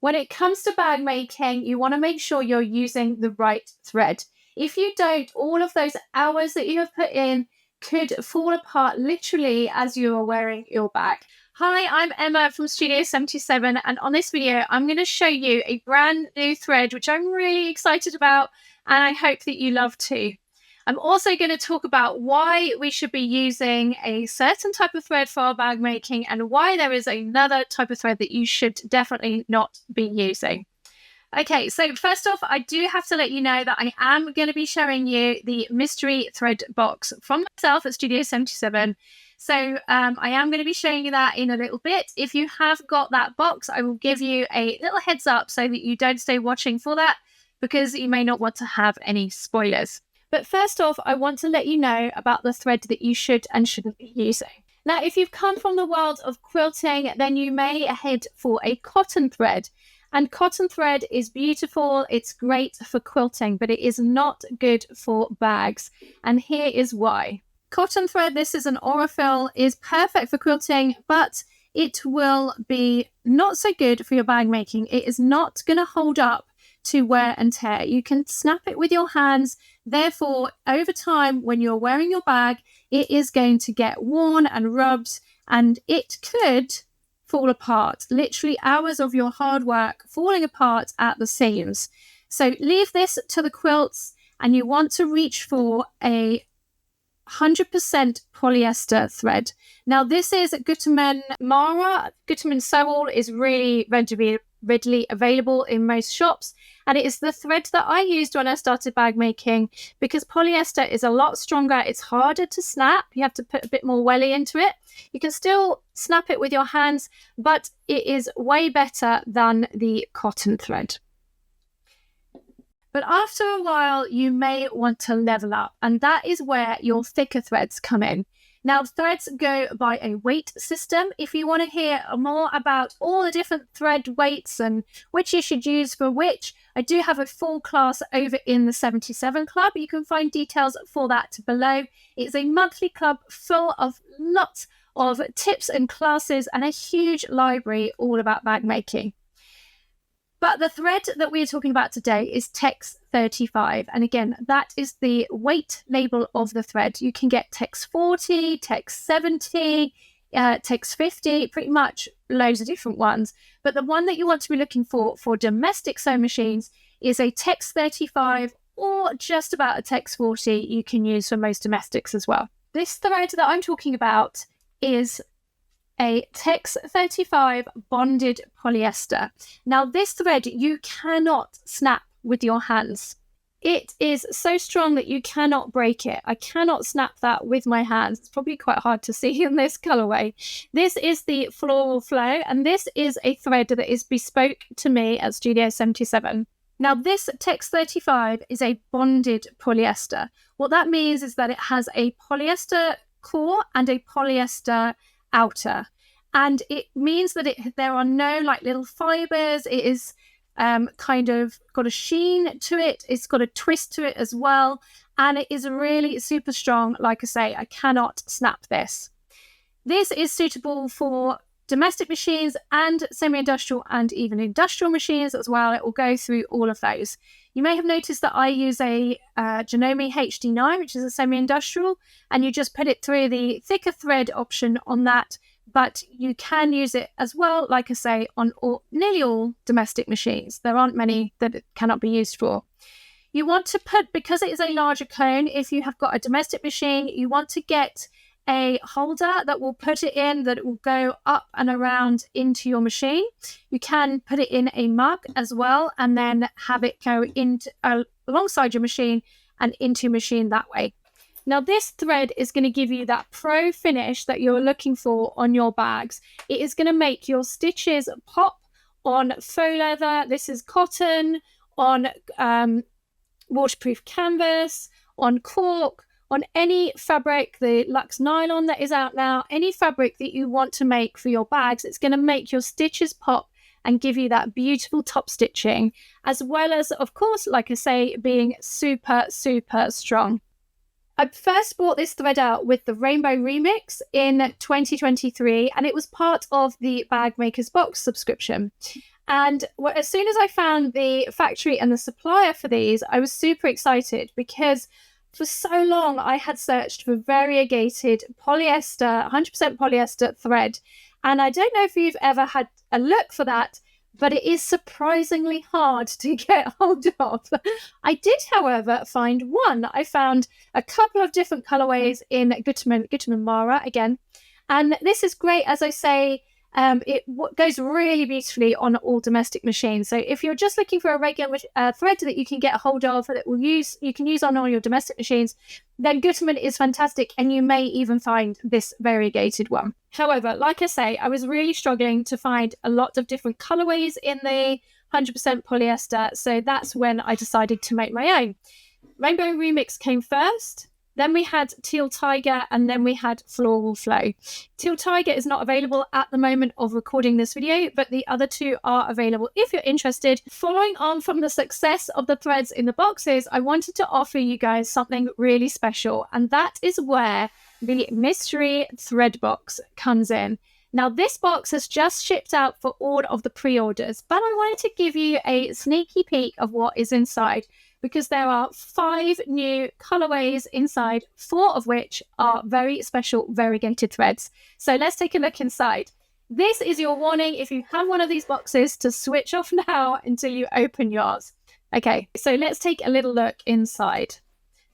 When it comes to bag making, you want to make sure you're using the right thread. If you don't, all of those hours that you have put in could fall apart literally as you are wearing your bag. Hi, I'm Emma from Studio 77, and on this video, I'm going to show you a brand new thread, which I'm really excited about, and I hope that you love too. I'm also going to talk about why we should be using a certain type of thread for our bag making and why there is another type of thread that you should definitely not be using. Okay, so first off, I do have to let you know that I am going to be showing you the mystery thread box from myself at Studio 77. So I am going to be showing you that in a little bit. If you have got that box, I will give you a little heads up so that you don't stay watching for that, because you may not want to have any spoilers. But first off, I want to let you know about the thread that you should and shouldn't be using. Now, if you've come from the world of quilting, then you may head for a cotton thread. And cotton thread is beautiful, it's great for quilting, but it is not good for bags. And here is why. Cotton thread, this is an Aurifil, is perfect for quilting, but it will be not so good for your bag making. It is not going to hold up to wear and tear. You can snap it with your hands. Therefore, over time, when you're wearing your bag, it is going to get worn and rubbed, and it could fall apart. Literally hours of your hard work falling apart at the seams. So leave this to the quilts, and you want to reach for a 100% polyester thread. Now, this is Gutermann Mara. Gutermann Sewall is really readily available in most shops, and it is the thread that I used when I started bag making, because polyester is a lot stronger. It's harder to snap. You have to put a bit more welly into it. You can still snap it with your hands, but it is way better than the cotton thread. But after a while, you may want to level up, and that is where your thicker threads come in. Now, threads go by a weight system. If you want to hear more about all the different thread weights and which you should use for which, I do have a full class over in the 77 Club. You can find details for that below. It's a monthly club full of lots of tips and classes and a huge library all about bag making. But the thread that we're talking about today is Tex 35. And again, that is the weight label of the thread. You can get Tex 40, Tex 70, Tex 50, pretty much loads of different ones. But the one that you want to be looking for domestic sewing machines is a Tex 35 or just about a Tex 40 you can use for most domestics as well. This thread that I'm talking about is a Tex 35 bonded polyester. Now, this thread you cannot snap with your hands. It is so strong that you cannot break it. I cannot snap that with my hands. It's probably quite hard to see in this colorway. This is the Floral Flow, and this is a thread that is bespoke to me at Studio 77. Now, this Tex 35 is a bonded polyester. What that means is that it has a polyester core and a polyester outer, and it means that there are no like little fibers. It is kind of got a sheen to it. It's got a twist to it as well, and it is really super strong. Like I say, I cannot snap this. This is suitable for domestic machines and semi-industrial and even industrial machines as well. It will go through all of those. You may have noticed that I use a Janome HD9, which is a semi-industrial, and you just put it through the thicker thread option on that, but you can use it as well, like I say, on nearly all domestic machines. There aren't many that it cannot be used for. You want to put, because it is a larger cone, if you have got a domestic machine, you want to get a holder that will put it in, that it will go up and around into your machine. You can put it in a mug as well, and then have it go into alongside your machine and into your machine that way. Now, this thread is going to give you that pro finish that you're looking for on your bags. It is going to make your stitches pop on faux leather. This is cotton, on waterproof canvas, on cork, on any fabric, the Luxe nylon that is out now, any fabric that you want to make for your bags. It's going to make your stitches pop and give you that beautiful top stitching, as well as, of course, like I say, being super, super strong. I first bought this thread out with the Rainbow Remix in 2023, and it was part of the Bag Maker's Box subscription. And as soon as I found the factory and the supplier for these, I was super excited because for so long I had searched for variegated polyester, 100% polyester thread. And I don't know if you've ever had a look for that, but it is surprisingly hard to get hold of. I did, however, find one. I found a couple of different colorways in Gutermann Mara again. And this is great, as I say, it goes really beautifully on all domestic machines. So if you're just looking for a regular thread that you can get a hold of that you can use on all your domestic machines, then Gutermann is fantastic, and you may even find this variegated one. However, like I say, I was really struggling to find a lot of different colorways in the 100% polyester, so that's when I decided to make my own. Rainbow Remix came first. Then we had Teal Tiger, and then we had Floral Flow. Teal Tiger is not available at the moment of recording this video, but the other two are available if you're interested. Following on from the success of the threads in the boxes, I wanted to offer you guys something really special, and that is where the mystery thread box comes in. Now, this box has just shipped out for all of the pre-orders, but I wanted to give you a sneaky peek of what is inside, because there are 5 new colorways inside, 4 of which are very special variegated threads. So let's take a look inside. This is your warning if you have one of these boxes to switch off now until you open yours. Okay, so let's take a little look inside.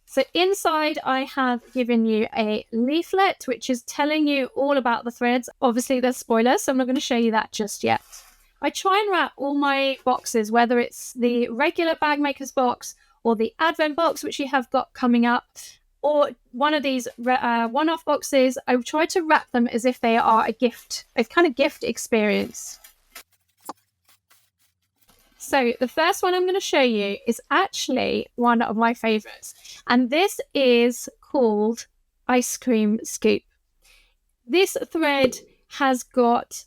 So inside I have given you a leaflet which is telling you all about the threads. Obviously there's spoilers, so I'm not going to show you that just yet. I try and wrap all my boxes, whether it's the regular Bag Makers box or the Advent box, which you have got coming up, or one of these one-off boxes. I try to wrap them as if they are a gift, a kind of gift experience. So the first one I'm going to show you is actually one of my favorites, and this is called Ice Cream Scoop. This thread has got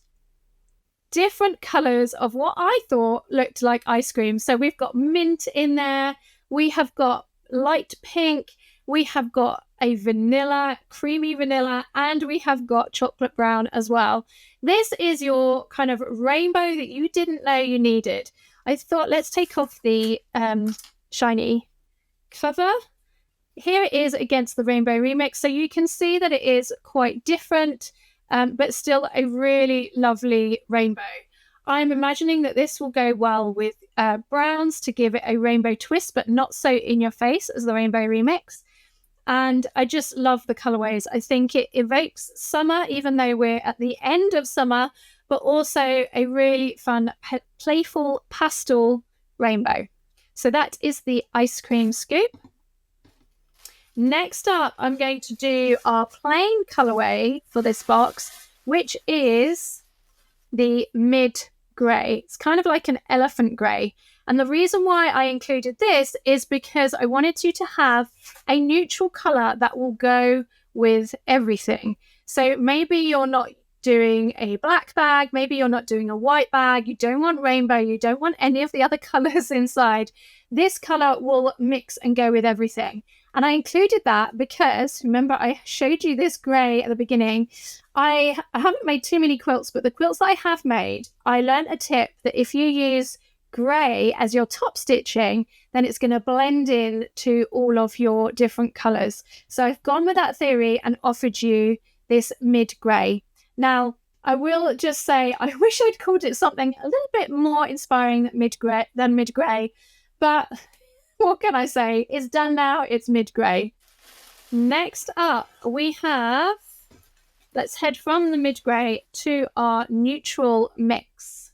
different colors of what I thought looked like ice cream. So we've got mint in there, we have got light pink, we have got a vanilla, creamy vanilla, and we have got chocolate brown as well. This is your kind of rainbow that you didn't know you needed. I thought, let's take off the shiny cover. Here it is against the Rainbow Remix, so you can see that it is quite different, but still a really lovely rainbow. I'm imagining that this will go well with browns to give it a rainbow twist, but not so in your face as the Rainbow Remix. And I just love the colorways. I think it evokes summer, even though we're at the end of summer, but also a really fun, playful pastel rainbow. So that is the Ice Cream Scoop. Next up, I'm going to do our plain colorway for this box, which is the mid grey. It's kind of like an elephant grey. And the reason why I included this is because I wanted you to have a neutral color that will go with everything. So maybe you're not doing a black bag, maybe you're not doing a white bag, you don't want rainbow, you don't want any of the other colors inside. This color will mix and go with everything. And I included that because, remember, I showed you this grey at the beginning. I haven't made too many quilts, but the quilts I have made, I learned a tip that if you use grey as your top stitching, then it's going to blend in to all of your different colours. So I've gone with that theory and offered you this mid grey. Now, I will just say, I wish I'd called it something a little bit more inspiring than mid grey, but what can I say? It's done now. It's mid grey. Next up, we have, let's head from the mid grey to our neutral mix.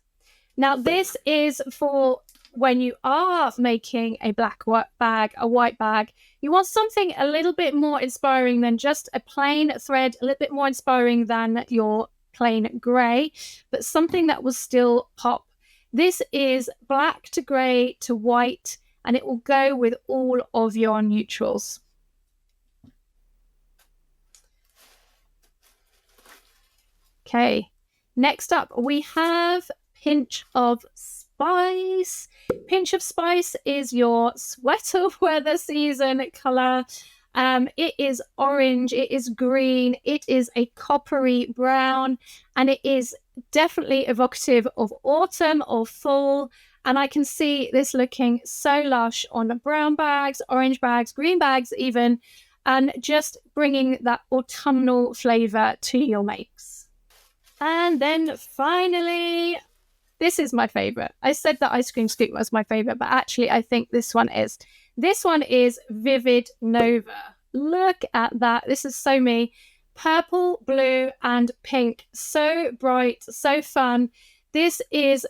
Now, this is for when you are making a black bag, a white bag. You want something a little bit more inspiring than just a plain thread, a little bit more inspiring than your plain grey, but something that will still pop. This is black to grey to white, and it will go with all of your neutrals. Okay, next up we have Pinch of Spice. Pinch of Spice is your sweater weather season colour. It is orange, it is green, it is a coppery brown, and it is definitely evocative of autumn or fall. And I can see this looking so lush on brown bags, orange bags, green bags even, and just bringing that autumnal flavour to your makes. And then finally, this is my favourite. I said that ice cream scoop was my favourite, but actually I think this one is. This one is Vivid Nova. Look at that. This is so me. Purple, blue, and pink. So bright, so fun. This is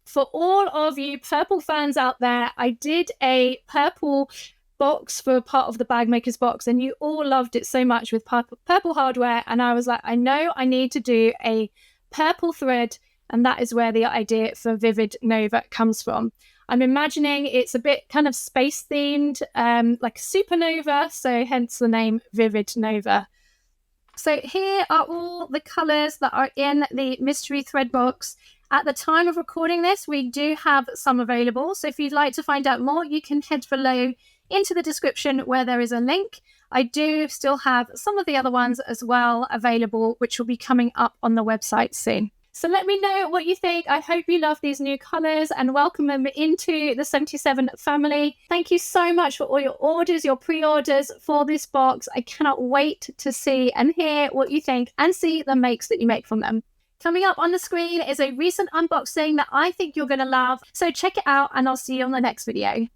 for all of you purple fans out there. I did a purple box for part of the Bag Makers box, and you all loved it so much with purple hardware. And I was like, I know I need to do a purple thread, and that is where the idea for Vivid Nova comes from. I'm imagining it's a bit kind of space themed, like a supernova, so hence the name Vivid Nova. So here are all the colours that are in the mystery thread box. At the time of recording this, we do have some available. So if you'd like to find out more, you can head below into the description where there is a link. I do still have some of the other ones as well available, which will be coming up on the website soon. So let me know what you think. I hope you love these new colours and welcome them into the 77 family. Thank you so much for all your orders, your pre-orders for this box. I cannot wait to see and hear what you think and see the makes that you make from them. Coming up on the screen is a recent unboxing that I think you're going to love. So check it out and I'll see you on the next video.